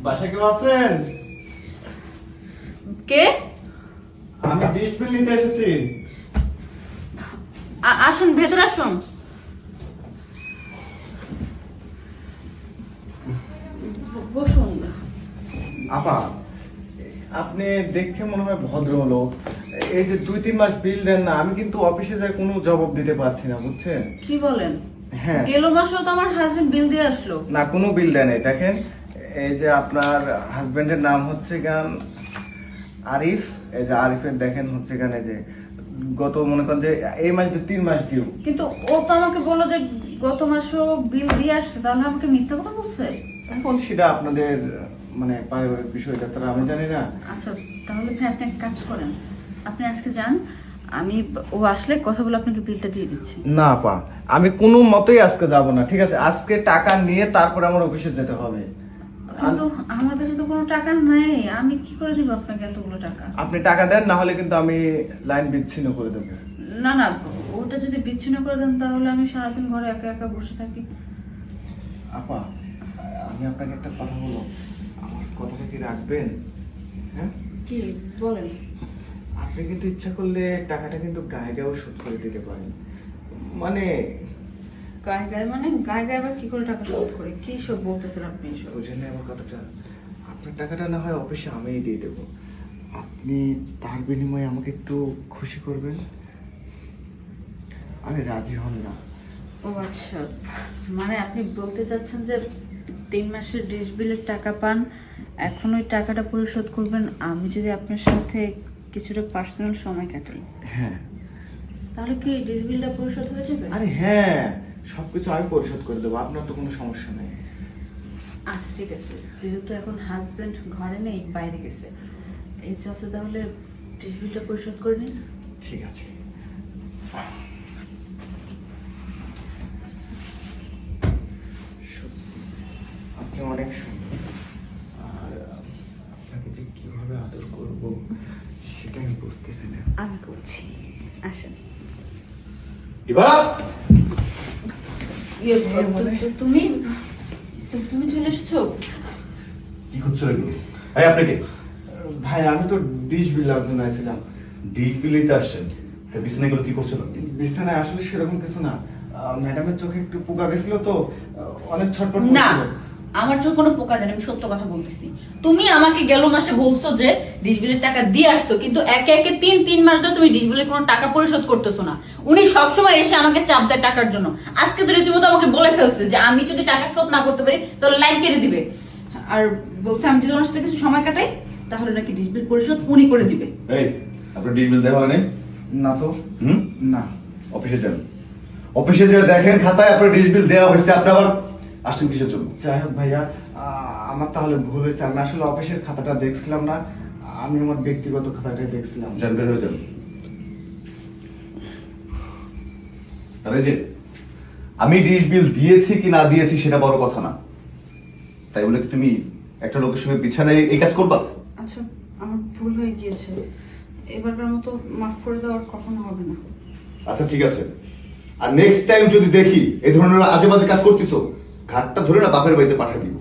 বাসায় কেউ আছেন? কে? আমি ডিশ বিল নিতে এসেছি। আসুন, ভেতর আসুন। বসুন। আপা, আপনি দেখে মনে হয় ভদ্রলোক। এই যে 2-3 মাস বিল দেন না, আমি কিন্তু অফিসে যাই কোনো জবাব দিতে পারছি না, বুঝছেন? কি বলেন? হ্যাঁ। গেল মাসেও তো আমার হাজবেন্ড বিল দিয়ে আসলো। না, কোনো বিল দেয় নাই। দেখেন, এই যে আপনার হাজবেন্ডের নাম হচ্ছে গান আরিফ। এই যে আরিফের দেখেন হচ্ছে গান, এই যে গত মনে করেন যে এই মাস 3 মাস দিও। কিন্তু ও তো আমাকে বললো যে গত মাসেও বিল দিয়ে আসছে, তাহলে আমাকে মিথ্যা কথা বলছে। এখন সেটা আপনাদের মানে পারিবারিক বিষয়টা তো আমি জানি না। আচ্ছা, তাহলে ভাই আপনি এক কাজ করেন, আপনি আজকে যান, আমি ও আসলে কথা বলে আপনাকে বিলটা দিয়ে দিচ্ছি। না আপা, আমি কোনো মতেই আজকে যাব না, ঠিক আছে? আজকে টাকা নিয়ে তারপরে আমার অফিসে যেতে হবে। কিন্তু আমার কাছে তো কোনো টাকা নাই, আমি কি করে দিব আপনাকে এতগুলো টাকা? আপনি টাকা দেন, না হলে কিন্তু আমি লাইন বিচ্ছিন্ন করে দেবো। না না, ওটা যদি বিচ্ছিন্ন করে দেন তাহলে আমি সারাদিন ঘরে একা একা বসে থাকি। আপা, আমি আপনাকে একটা কথা বলবো, আমার কথাটা কি রাখবেন? হ্যাঁ, কি বলেন? আপনি কিন্তু ইচ্ছা করলে টাকাটা কিন্তু গায়ে গায়েও শোধ করে দিতে পারেন। মানে গায়ে গায়ে মানে গায়ে গায়ে আবার কি করে টাকা শোধ করে? কি সব বলতেছেন আপনি এসব? বুঝেন আমার কথাটা? আপনার টাকাটা না হয় অফিসে আমিই দিয়ে দেবো, আপনি তার বিনিময়ে আমাকে একটু খুশি করবেন। আরে রাজি হন না? ও আচ্ছা, মানে আপনি বলতে চাচ্ছেন যে 3 মাসের ডিশ বিলের টাকা পান, এখন ওই টাকাটা পরিশোধ করবেন আমি যদি আপনার সাথে কিছুটা পার্সোনাল সময় কাটাই। হ্যাঁ। তাহলে কি ডিশ বিলটা পরিশোধ হয়ে যাবে? আরে হ্যাঁ, সবকিছু আমি পরিশোধ করে দেবো, আপনার তো কোনো সমস্যা নেই। আচ্ছা ঠিক আছে, যেহেতু এখন হাজবেন্ড ঘরে নেই, বাইরে গেছে, এই চলছে, তাহলে ডিশ বিলটা পরিশোধ করে নিন। ঠিক আছে। সত্যি আপনি অনেক সুন্দর, আর আপনাকে যে কিভাবে আদর করব সেটা আমি বুঝতেছি না। আমি করছি, আসেন। ইভা, তুমি তুমি চলে এসেছো? কি করছো এগুলো? এই আপনাকে ভাই, আমি তো ডিশ বিল নেওয়ার জন্য আসছিলাম। ডিশ বিল নিতে আসছেন, তা বিছানায় এগুলো কি করছেন আপনি? বিছানায় আসলে সেরকম কিছু না, ম্যাডামের চোখে একটু পোকা গেছিল তো, অনেক ছটফট না, করছিল। আমার চোখ কোনো পোকা জানে, আমি সত্য কথা বলতেছি। তুমি আমাকে গেল মাসে বলছো যে ডিশ বিলের টাকা দিয়ে আসছো, কিন্তু একে একে 3 মাস ধরে তুমি ডিশ বিলের কোনো টাকা পরিশোধ করতেছো না। উনি সবসময় এসে আমাকে চাপ দেয় টাকার জন্য। আজকে তো রীতিমতো আমাকে বলে ফেলছে যে আমি যদি টাকা শোধ না করতে পারি তাহলে লাইন কেটে দিবে, আর বলছে আমি যদি ওনার সাথে কিছু সময় কাটাই তাহলে নাকি ডিশ বিল পরিশোধ উনি করে দিবে। এই আপনার ডিশ বিল দেওয়া হয়নি? না তো। না। অফিসে যান, অফিসে যে দেখেন খাতায় আপনার ডিশ বিল দেওয়া হয়েছে, আপনি আবার আসছেন কিসের জন্য? যাই হোক ভাইয়া, আমার তাহলে ভুল হয়েছে, আমি আসলে অফিসের খাতাটা দেখছিলাম না, আমি আমার ব্যক্তিগত খাতাটাই দেখছিলাম। যান, বের হয়ে যান। আরে যে আমি ডিশ বিল দিয়েছি কি না দিয়েছি সেটা বড় কথা না, তাই বলে কি তুমি একটা লোকের সঙ্গে বিছানায় এই কাজ করবা? আচ্ছা, আমার ভুল হয়ে গিয়েছে, এবারকার মতো মাফ করে দেওয়ার কখনো হবে না। আচ্ছা ঠিক আছে, আর নেক্সট টাইম যদি দেখি এই ধরনের আজে বাজে কাজ করতেছো, ঘাটটা ধরে না বাপের বাড়িতে পাঠিয়ে দিব।